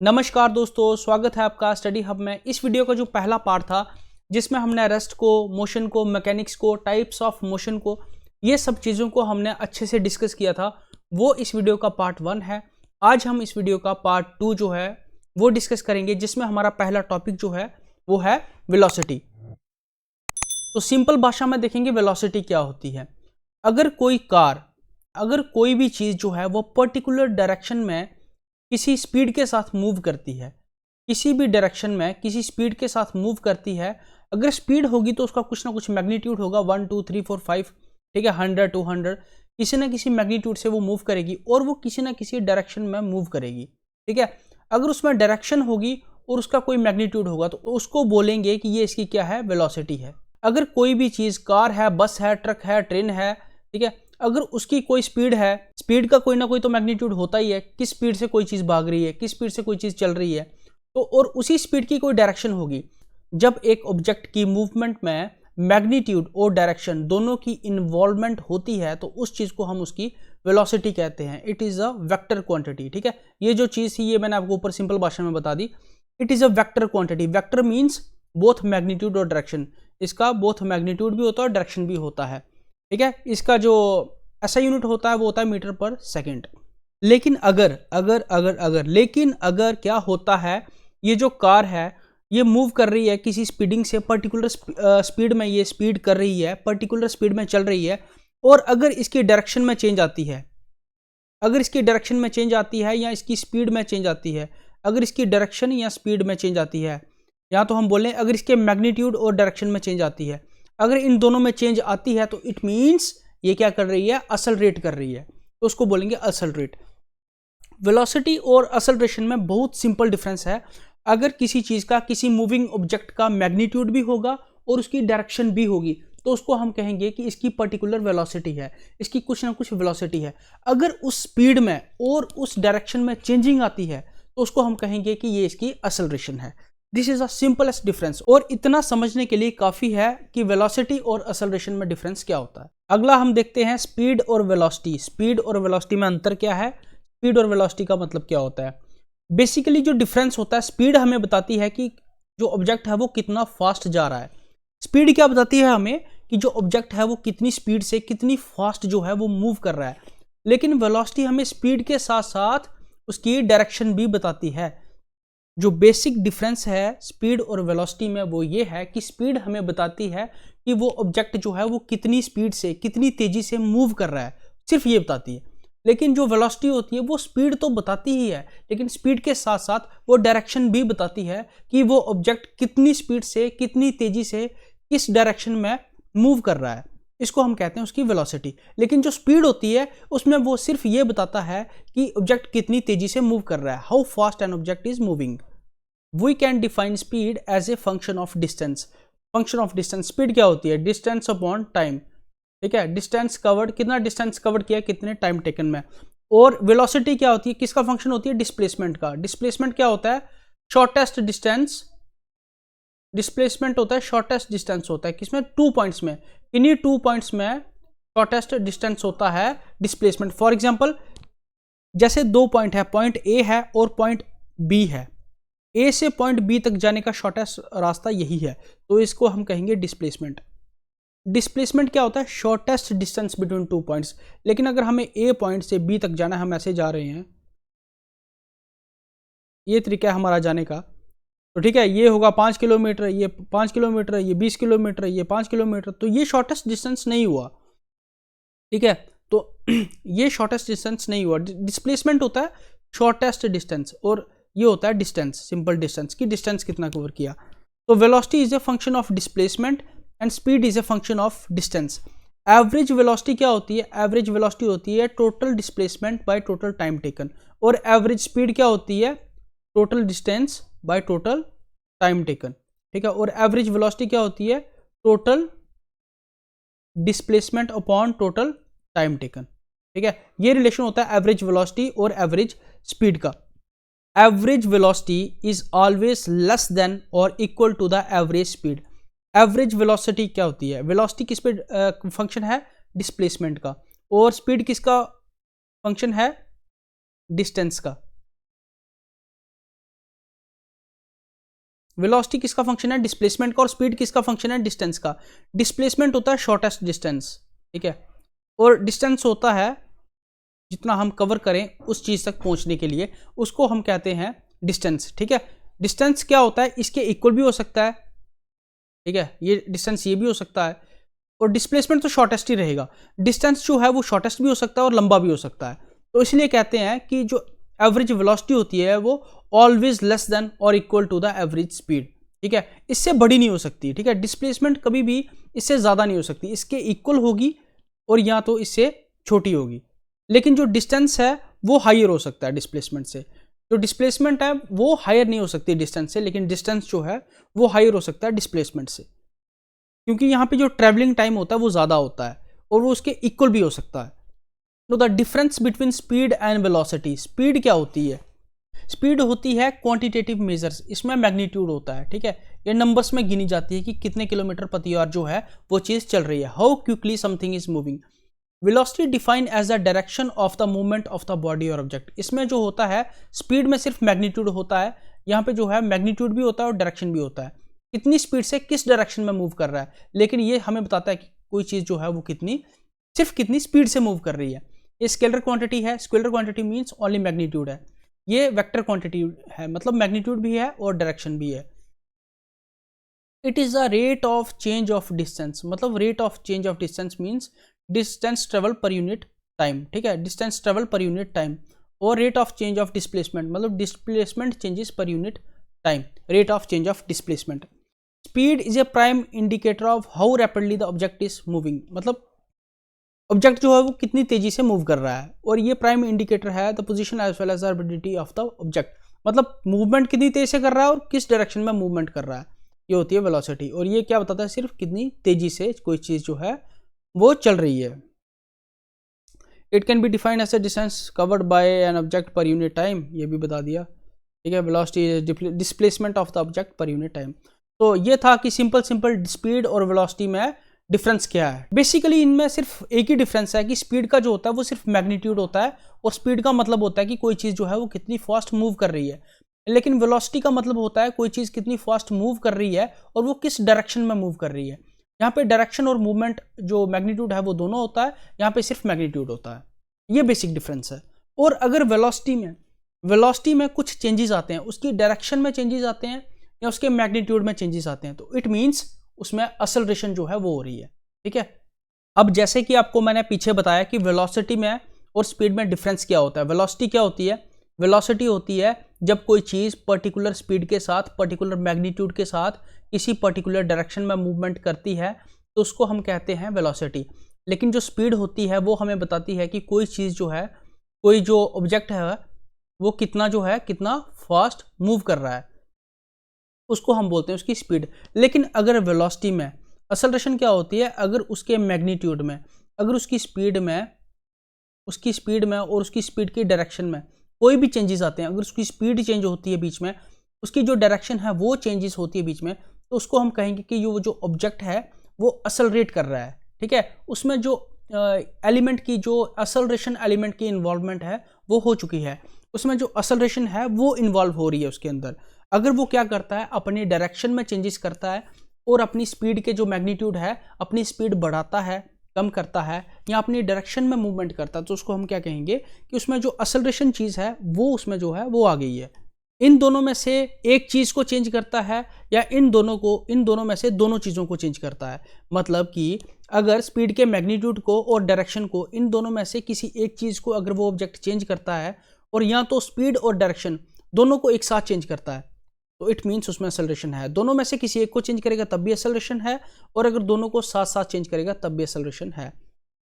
नमस्कार दोस्तों, स्वागत है आपका स्टडी हब में। इस वीडियो का जो पहला पार्ट था जिसमें हमने रेस्ट को, मोशन को, मैकेनिक्स को, टाइप्स ऑफ मोशन को, ये सब चीज़ों को हमने अच्छे से डिस्कस किया था, वो इस वीडियो का पार्ट 1 है। आज हम इस वीडियो का पार्ट 2 जो है वो डिस्कस करेंगे, जिसमें हमारा पहला टॉपिक जो है वो है वेलोसिटी। तो सिंपल भाषा में देखेंगे वेलोसिटी क्या होती है। अगर कोई भी चीज़ जो है वो पर्टिकुलर डायरेक्शन में किसी स्पीड के साथ मूव करती है, किसी भी डायरेक्शन में किसी स्पीड के साथ मूव करती है, अगर स्पीड होगी तो उसका कुछ ना कुछ मैग्नीट्यूड होगा, 1 2 3 4 5, ठीक है, 100 200, किसी ना किसी मैग्नीट्यूड से वो मूव करेगी और वो किसी ना किसी डायरेक्शन में मूव करेगी, ठीक है। अगर उसमें डायरेक्शन होगी और उसका कोई मैग्नीट्यूड होगा तो उसको बोलेंगे कि ये इसकी क्या है, वेलोसिटी है। अगर कोई भी चीज़, कार है, बस है, ट्रक है, ट्रेन है, ठीक है, अगर उसकी कोई स्पीड है, स्पीड का कोई ना कोई तो मैग्नीट्यूड होता ही है, किस स्पीड से कोई चीज़ भाग रही है, किस स्पीड से कोई चीज़ चल रही है, तो और उसी स्पीड की कोई डायरेक्शन होगी। जब एक ऑब्जेक्ट की मूवमेंट में मैग्नीट्यूड और डायरेक्शन दोनों की इन्वॉल्वमेंट होती है तो उस चीज़ को हम उसकी वेलोसिटी कहते हैं। It is a vector quantity, ठीक है। ये जो चीज़ थी ये मैंने आपको ऊपर सिंपल भाषा में बता दी। It is a vector quantity. Vector means both magnitude और डायरेक्शन। इसका बोथ मैग्नीट्यूड भी होता है और डायरेक्शन भी होता है, ठीक है। इसका जो ऐसा यूनिट होता है वो होता है मीटर पर सेकंड। लेकिन अगर क्या होता है, ये जो कार है ये मूव कर रही है किसी स्पीडिंग से, पर्टिकुलर स्पीड में ये स्पीड कर रही है, पर्टिकुलर स्पीड में चल रही है, और अगर इसकी डायरेक्शन में चेंज आती है, अगर इसकी डायरेक्शन में चेंज आती है या इसकी स्पीड में चेंज आती है, अगर इसकी डायरेक्शन या स्पीड में चेंज आती है, या तो हम बोलें अगर इसके मैग्नीट्यूड और डायरेक्शन में चेंज आती है, अगर इन दोनों में चेंज आती है तो इट मीन्स ये क्या कर रही है, असलरेट कर रही है, तो उसको बोलेंगे असलरेट। वेलोसिटी और असलरेशन में बहुत सिंपल डिफरेंस है। अगर किसी चीज़ का, किसी मूविंग ऑब्जेक्ट का मैग्नीट्यूड भी होगा और उसकी डायरेक्शन भी होगी तो उसको हम कहेंगे कि इसकी पर्टिकुलर वेलोसिटी है, इसकी कुछ ना कुछ वेलोसिटी है। अगर उस स्पीड में और उस डायरेक्शन में चेंजिंग आती है तो उसको हम कहेंगे कि ये इसकी असलरेशन है। This is a simplest difference, और इतना समझने के लिए काफ़ी है कि वेलोसिटी और असलरेशन में डिफरेंस क्या होता है। अगला हम देखते हैं स्पीड और वेलोसिटी। स्पीड और वेलोसिटी में अंतर क्या है, स्पीड और वेलोसिटी का मतलब क्या होता है। बेसिकली जो डिफरेंस होता है, स्पीड हमें बताती है कि जो ऑब्जेक्ट है वो कितना फास्ट जा रहा है। स्पीड क्या बताती है हमें कि जो ऑब्जेक्ट है वो कितनी स्पीड से, कितनी फास्ट जो है वो मूव कर रहा है। लेकिन वेलोसिटी हमें स्पीड के साथ साथ उसकी डायरेक्शन भी बताती है। जो बेसिक डिफरेंस है स्पीड और वेलोसिटी में वो ये है कि स्पीड हमें बताती है कि वो ऑब्जेक्ट जो है वो कितनी स्पीड से, कितनी तेजी से मूव कर रहा है, सिर्फ ये बताती है। लेकिन जो वेलोसिटी होती है वो स्पीड तो बताती ही है, लेकिन स्पीड के साथ साथ वो डायरेक्शन भी बताती है कि वो ऑब्जेक्ट कितनी स्पीड से, कितनी तेजी से, किस डायरेक्शन में मूव कर रहा है। इसको हम कहते हैं उसकी वेलोसिटी। लेकिन जो स्पीड होती है उसमें वो सिर्फ ये बताता है कि ऑब्जेक्ट कितनी तेजी से मूव कर रहा है, how fast an object is moving. We can define speed as a function of distance. Function of distance, speed क्या होती है, डिस्टेंस अपॉन टाइम, ठीक है। डिस्टेंस कवर्ड, कितना डिस्टेंस कवर किया, कितने टाइम टेकन में। और वेलोसिटी क्या होती है, किसका फंक्शन होती है, डिस्प्लेसमेंट का। डिस्प्लेसमेंट क्या होता है, शॉर्टेस्ट डिस्टेंस। डिस्प्लेसमेंट होता है शॉर्टेस्ट डिस्टेंस होता है किसमें, 2 पॉइंट्स में। इन्हीं 2 पॉइंट्स में शॉर्टेस्ट डिस्टेंस होता है डिस्प्लेसमेंट। फॉर एग्जांपल जैसे 2 पॉइंट है, पॉइंट ए है और पॉइंट बी है, ए से पॉइंट बी तक जाने का शॉर्टेस्ट रास्ता यही है, तो इसको हम कहेंगे डिस्प्लेसमेंट। डिस्प्लेसमेंट क्या होता है, शॉर्टेस्ट डिस्टेंस बिटवीन 2 पॉइंट्स। लेकिन अगर हमें ए पॉइंट से बी तक जाना है, हम ऐसे जा रहे हैं, ये तरीका है हमारा जाने का, तो ठीक है, ये होगा 5 किलोमीटर, ये 5 किलोमीटर, ये 20 किलोमीटर, ये 5 किलोमीटर, तो ये शॉर्टेस्ट डिस्टेंस नहीं हुआ, ठीक है। तो ये शॉर्टेस्ट डिस्टेंस नहीं हुआ। डिस्प्लेसमेंट होता है शॉर्टेस्ट डिस्टेंस, और ये होता है डिस्टेंस, सिंपल डिस्टेंस की डिस्टेंस कितना कवर किया। तो velocity is a function of displacement and speed is A function of distance. Average velocity क्या होती है, एवरेज वेलोसिटी होती है total displacement by total time taken. और एवरेज स्पीड क्या होती है, total distance by total time taken, ठीक है। और एवरेज वेलोसिटी क्या होती है, total displacement upon total time taken, ठीक है। ये रिलेशन होता है एवरेज वेलोसिटी और एवरेज स्पीड का। Average velocity is always less than और equal to the average speed. Average velocity क्या होती है, वेलोसिटी किस पे फंक्शन है, डिस्प्लेसमेंट का, और स्पीड किसका फंक्शन है, डिस्टेंस का। वेलोसिटी किसका फंक्शन है? डिस्प्लेसमेंट का। और स्पीड किसका फंक्शन है? डिस्टेंस का। डिस्प्लेसमेंट होता है शॉर्टेस्ट डिस्टेंस, ठीक है, और डिस्टेंस होता है जितना हम कवर करें उस चीज तक पहुंचने के लिए, उसको हम कहते हैं डिस्टेंस, ठीक है। डिस्टेंस क्या होता है? इसके इक्वल भी हो सकता है, ठीक है, ये डिस्टेंस ये भी हो सकता है, और डिस्प्लेसमेंट तो शॉर्टेस्ट ही रहेगा। डिस्टेंस जो है वो शॉर्टेस्ट भी हो सकता है और लंबा भी हो सकता है। तो इसलिए कहते हैं कि जो एवरेज वेलोसिटी होती है वो ऑलवेज लेस देन और equal to the average speed, ठीक है, इससे बड़ी नहीं हो सकती, ठीक है। डिस्प्लेसमेंट कभी भी इससे ज्यादा नहीं हो सकती, इसके इक्वल होगी और या तो इससे छोटी होगी। लेकिन जो डिस्टेंस है वो हायर हो सकता है डिस्प्लेसमेंट से। जो डिस्प्लेसमेंट है वो हायर नहीं हो सकती डिस्टेंस से, लेकिन डिस्टेंस जो है वो हायर हो सकता है डिस्प्लेसमेंट से, क्योंकि यहाँ पे जो ट्रैवलिंग टाइम होता है वो ज़्यादा होता है और वो उसके इक्वल भी हो सकता है। तो the difference between speed and velocity. Speed क्या होती है? स्पीड होती है क्वांटिटेटिव मेजर्स, इसमें मैग्नीट्यूड होता है, ठीक है, ये नंबर्स में गिनी जाती है कि कितने किलोमीटर प्रति आवर जो है वो चीज़ चल रही है, how quickly something is moving. Velocity define as the direction of the movement of the body और ऑब्जेक्ट। इसमें जो होता है स्पीड में सिर्फ मैग्नीट्यूड होता है, यहाँ पे जो है मैग्नीट्यूड भी होता है और डायरेक्शन भी होता है, कितनी स्पीड से किस डायरेक्शन में मूव कर रहा है, लेकिन ये हमें बताता है कि कोई चीज़ जो है वो सिर्फ कितनी स्पीड से मूव कर रही है। ये स्केलर क्वांटिटी है, scalar quantity means only magnitude है। ये वेक्टर क्वांटिटी है, मतलब मैग्नीट्यूड भी है और डायरेक्शन भी है। It is the rate of change of distance, मतलब rate of change of distance means distance travel per unit time, ठीक है, distance travel per unit time. और rate of change of displacement मतलब displacement changes per unit time, rate of change of displacement. Speed is a prime indicator of how rapidly the object is moving, मतलब object जो है वो कितनी तेजी से move कर रहा है, और ये प्राइम इंडिकेटर है the position as well as the rapidity of the object, मतलब मूवमेंट कितनी तेजी से कर रहा है और किस डायरेक्शन में मूवमेंट कर रहा है, ये होती है वेलोसिटी। और ये क्या बताता है? सिर्फ कितनी तेजी से कोई चीज़ जो है वो चल रही है। It can be defined as a distance covered by an object per unit time, ये भी बता दिया, ठीक है। Velocity displacement of the object per unit time. तो ये था कि सिंपल स्पीड और वेलोसिटी में डिफरेंस क्या है। बेसिकली इनमें सिर्फ एक ही डिफरेंस है कि स्पीड का जो होता है वो सिर्फ मैग्नीट्यूड होता है, और स्पीड का मतलब होता है कि कोई चीज़ जो है वो कितनी फास्ट मूव कर रही है, लेकिन वेलोसिटी का मतलब होता है कोई चीज़ कितनी फास्ट मूव कर रही है और वो किस डायरेक्शन में मूव कर रही है। यहाँ पे डायरेक्शन और मूवमेंट जो मैग्नीट्यूड है वो दोनों होता है, यहाँ पे सिर्फ मैग्नीट्यूड होता है, ये बेसिक डिफरेंस है। और अगर वेलोसिटी में कुछ चेंजेस आते हैं, उसकी डायरेक्शन में चेंजेस आते हैं या उसके मैग्नीट्यूड में चेंजेस आते हैं, तो इट मीन्स उसमें एक्सेलरेशन जो है वो हो रही है, ठीक है। अब जैसे कि आपको मैंने पीछे बताया कि वेलोसिटी में और स्पीड में डिफरेंस क्या होता है। वेलोसिटी क्या होती है? वेलोसिटी होती है जब कोई चीज़ पर्टिकुलर स्पीड के साथ, पर्टिकुलर मैग्नीट्यूड के साथ किसी पर्टिकुलर डायरेक्शन में मूवमेंट करती है, तो उसको हम कहते हैं वेलोसिटी। लेकिन जो स्पीड होती है वो हमें बताती है कि कोई चीज़ जो है, कोई जो ऑब्जेक्ट है वो कितना फास्ट मूव कर रहा है, उसको हम बोलते हैं उसकी स्पीड। लेकिन अगर वेलोसिटी में एक्सेलरेशन क्या होती है? अगर उसके मैग्नीट्यूड में, अगर उसकी स्पीड में और उसकी स्पीड की डायरेक्शन में कोई भी चेंजेस आते हैं, अगर उसकी स्पीड चेंज होती है बीच में, उसकी जो डायरेक्शन है वो चेंजेस होती है बीच में, तो उसको हम कहेंगे कि जो ऑब्जेक्ट है वो एक्सेलरेट कर रहा है, ठीक है। उसमें जो एलिमेंट की जो एक्सेलरेशन एलिमेंट की इन्वॉल्वमेंट है वो हो चुकी है, उसमें जो एक्सेलरेशन है वो इन्वॉल्व हो रही है उसके अंदर। अगर वो क्या करता है? अपनी डायरेक्शन में चेंजेस करता है और अपनी स्पीड के जो मैग्नीट्यूड है, अपनी स्पीड बढ़ाता है, कम करता है, या अपनी डायरेक्शन में मूवमेंट करता है, तो उसको हम क्या कहेंगे कि उसमें जो एक्सेलरेशन चीज़ है वो उसमें जो है वो आ गई है। इन दोनों में से एक चीज़ को चेंज करता है या इन दोनों में से दोनों चीज़ों को चेंज करता है। मतलब कि अगर स्पीड के मैग्नीट्यूड को और डायरेक्शन को, इन दोनों में से किसी एक चीज़ को अगर वो ऑब्जेक्ट चेंज करता है, और या तो स्पीड और डायरेक्शन दोनों को एक साथ चेंज करता है, तो इट मीन्स उसमें एक्सेलरेशन है। दोनों में से किसी एक को चेंज करेगा तब भी एक्सेलरेशन है, और अगर दोनों को साथ साथ चेंज करेगा तब भी एक्सेलरेशन है।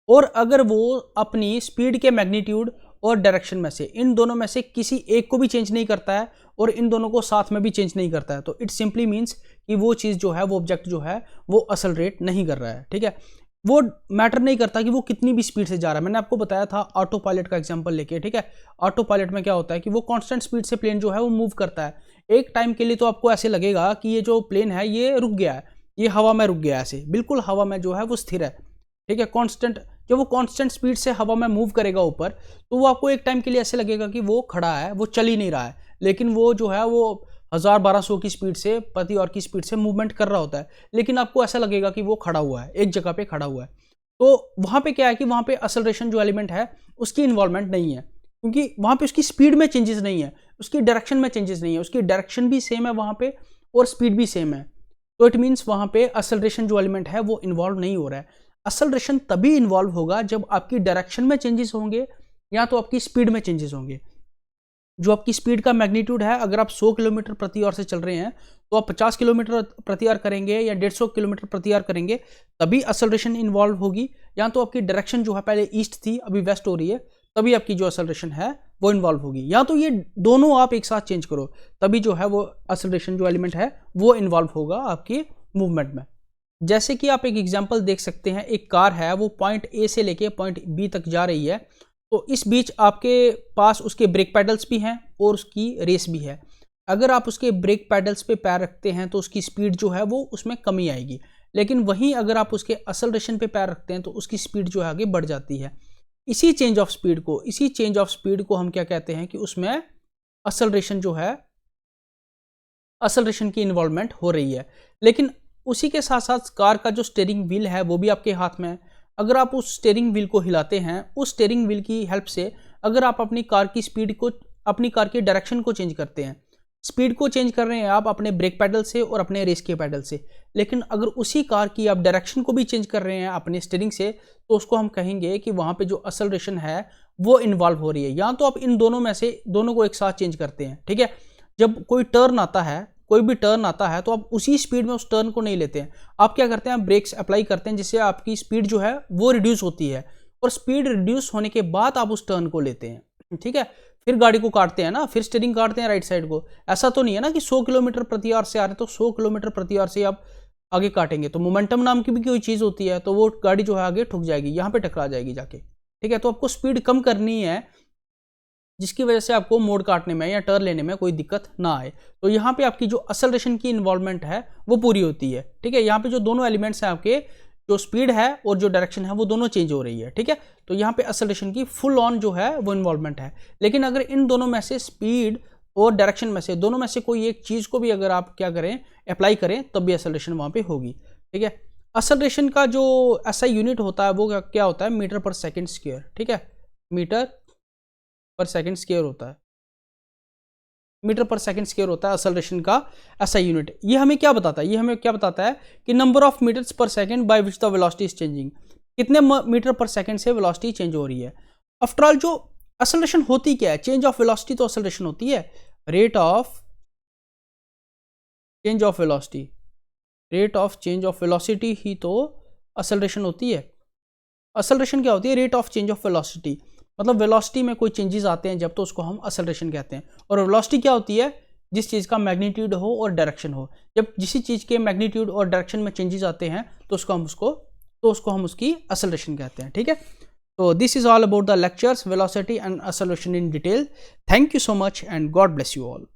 और अगर वो अपनी स्पीड के मैग्नीट्यूड और डायरेक्शन में से इन दोनों में से किसी एक को भी चेंज नहीं करता है और इन दोनों को साथ में भी चेंज नहीं करता है, तो इट सिंपली मीन्स कि वो चीज़ जो है, वो ऑब्जेक्ट जो है वो एक्सेलरेट नहीं कर रहा है, ठीक है। वो मैटर नहीं करता कि वो कितनी भी स्पीड से जा रहा है। मैंने आपको बताया था ऑटो पायलट का एग्जांपल लेके, ठीक है। ऑटो पायलट में क्या होता है कि वो कांस्टेंट स्पीड से प्लेन जो है वो मूव करता है। एक टाइम के लिए तो आपको ऐसे लगेगा कि ये जो प्लेन है ये रुक गया है, ये हवा में रुक गया है, ऐसे बिल्कुल हवा में जो है वो स्थिर है, ठीक है। कांस्टेंट, जब वो कांस्टेंट स्पीड से हवा में मूव करेगा ऊपर, तो वो आपको एक टाइम के लिए ऐसे लगेगा कि वो खड़ा है, वो चल ही नहीं रहा है। लेकिन वो जो है वो 1000-1200 की स्पीड से, प्रति आवर की स्पीड से मूवमेंट कर रहा होता है, लेकिन आपको ऐसा लगेगा कि वो खड़ा हुआ है, एक जगह पे खड़ा हुआ है। तो वहाँ पे क्या है कि वहाँ पे एक्सेलरेशन जो एलिमेंट है उसकी इन्वॉल्वमेंट नहीं है, क्योंकि वहाँ पे उसकी स्पीड में चेंजेस नहीं है, उसकी डायरेक्शन में चेंजेस नहीं है, उसकी डायरेक्शन भी सेम है वहाँ पे और स्पीड भी सेम है। तो इट मीन्स वहाँ पे एक्सेलरेशन जो एलिमेंट है वो इन्वॉल्व नहीं हो रहा है। एक्सेलरेशन तभी इन्वॉल्व होगा जब आपकी डायरेक्शन में चेंजेस होंगे या तो आपकी स्पीड में चेंजेस होंगे। जो आपकी स्पीड का मैग्नीट्यूड है, अगर आप 100 किलोमीटर प्रति आवर से चल रहे हैं तो आप 50 किलोमीटर प्रति आवर करेंगे या 150 किलोमीटर प्रति आवर करेंगे, तभी एक्सेलरेशन इन्वॉल्व होगी। या तो आपकी डायरेक्शन जो है पहले ईस्ट थी अभी वेस्ट हो रही है, तभी आपकी जो एक्सेलरेशन है वो इन्वॉल्व होगी। या तो ये दोनों आप एक साथ चेंज करो, तभी जो है वो एक्सेलरेशन जो एलिमेंट है वो इन्वॉल्व होगा आपकी मूवमेंट में। जैसे कि आप एक एग्जांपल देख सकते हैं, एक कार है वो पॉइंट ए से लेके पॉइंट बी तक जा रही है, तो इस बीच आपके पास उसके ब्रेक पैडल्स भी हैं और उसकी रेस भी है। अगर आप उसके ब्रेक पैडल्स पे पैर रखते हैं तो उसकी स्पीड जो है वो उसमें कमी आएगी, लेकिन वहीं अगर आप उसके एक्सेलरेशन पे पैर रखते हैं तो उसकी स्पीड जो है आगे बढ़ जाती है। इसी चेंज ऑफ स्पीड को हम क्या कहते हैं कि उसमें एक्सेलरेशन जो है, एक्सेलरेशन की इन्वॉल्वमेंट हो रही है। लेकिन उसी के साथ साथ कार का जो स्टीयरिंग व्हील है वो भी आपके हाथ में है। अगर आप उस स्टीयरिंग व्हील को हिलाते हैं, उस स्टीयरिंग व्हील की हेल्प से अगर आप अपनी कार की स्पीड को, अपनी कार की डायरेक्शन को चेंज करते हैं, स्पीड को चेंज कर रहे हैं आप अपने ब्रेक पैडल से और अपने रेस के पैडल से, लेकिन अगर उसी कार की आप डायरेक्शन को भी चेंज कर रहे हैं अपने स्टीयरिंग से, तो उसको हम कहेंगे कि वहाँ पे जो एक्सेलरेशन है वो इन्वॉल्व हो रही है। या तो आप इन दोनों में से दोनों को एक साथ चेंज करते हैं, ठीक है। जब कोई टर्न आता है, कोई भी टर्न आता है, तो आप उसी स्पीड में उस टर्न को नहीं लेते हैं, आप क्या करते हैं, आप ब्रेक्स अप्लाई करते हैं, जिससे आपकी स्पीड जो है वो रिड्यूस होती है, और स्पीड रिड्यूस होने के बाद आप उस टर्न को लेते हैं, ठीक है। फिर गाड़ी को काटते हैं ना, फिर स्टीयरिंग काटते हैं राइट साइड को। ऐसा तो नहीं है ना कि 100 किलोमीटर प्रति आवर से आ रहे हैं तो 100 किलोमीटर प्रति आवर से आप आगे काटेंगे, तो मोमेंटम नाम की भी कोई चीज़ होती है, तो वो गाड़ी जो है आगे ठुक जाएगी, यहाँ पे टकरा जाएगी जाके, ठीक है। तो आपको स्पीड कम करनी है जिसकी वजह से आपको मोड़ काटने में या टर्न लेने में कोई दिक्कत ना आए। तो यहाँ पे आपकी जो एक्सेलरेशन की इन्वॉल्वमेंट है वो पूरी होती है, ठीक है। यहाँ पे जो दोनों एलिमेंट्स हैं आपके, जो स्पीड है और जो डायरेक्शन है वो दोनों चेंज हो रही है, ठीक है। तो यहाँ पे एक्सेलरेशन की फुल ऑन जो है वो इन्वॉल्वमेंट है। लेकिन अगर इन दोनों में से, स्पीड और डायरेक्शन में से, दोनों में से कोई एक चीज़ को भी अगर आप क्या करें, अप्लाई करें, तब भी एक्सेलरेशन वहाँ पे होगी, ठीक है। एक्सेलरेशन का जो ऐसा यूनिट होता है वो क्या होता है, मीटर पर सेकेंड स्क्वायर, ठीक है। मीटर पर सेकेंड स्क्वायर होता है, मीटर पर सेकेंड स्क्वायर होता है एक्सेलरेशन का ऐसा यूनिट। ये हमें क्या बताता है, ये हमें क्या बताता है कि नंबर ऑफ मीटर्स पर second by which the velocity is changing, कितने मीटर पर सेकेंड से वेलोसिटी चेंज हो रही है। आफ्टर ऑल जो एक्सेलरेशन होती क्या है, चेंज ऑफ वेलोसिटी तो एक्सेलरेशन होती है, rate of change of velocity, rate of change of velocity ही तो एक्सेलरेशन होती है। एक्सेलरेशन क्या होती है, rate of change of velocity, मतलब वेलोसिटी में कोई चेंजेस आते हैं जब, तो उसको हम एक्सेलरेशन कहते हैं। और वेलोसिटी क्या होती है, जिस चीज़ का मैग्नीट्यूड हो और डायरेक्शन हो। जब जिस चीज़ के मैग्नीट्यूड और डायरेक्शन में चेंजेस आते हैं तो उसको हम उसकी एक्सेलरेशन कहते हैं, ठीक है। तो this is all about the lectures velocity and acceleration in detail. Thank you so much and God bless you all.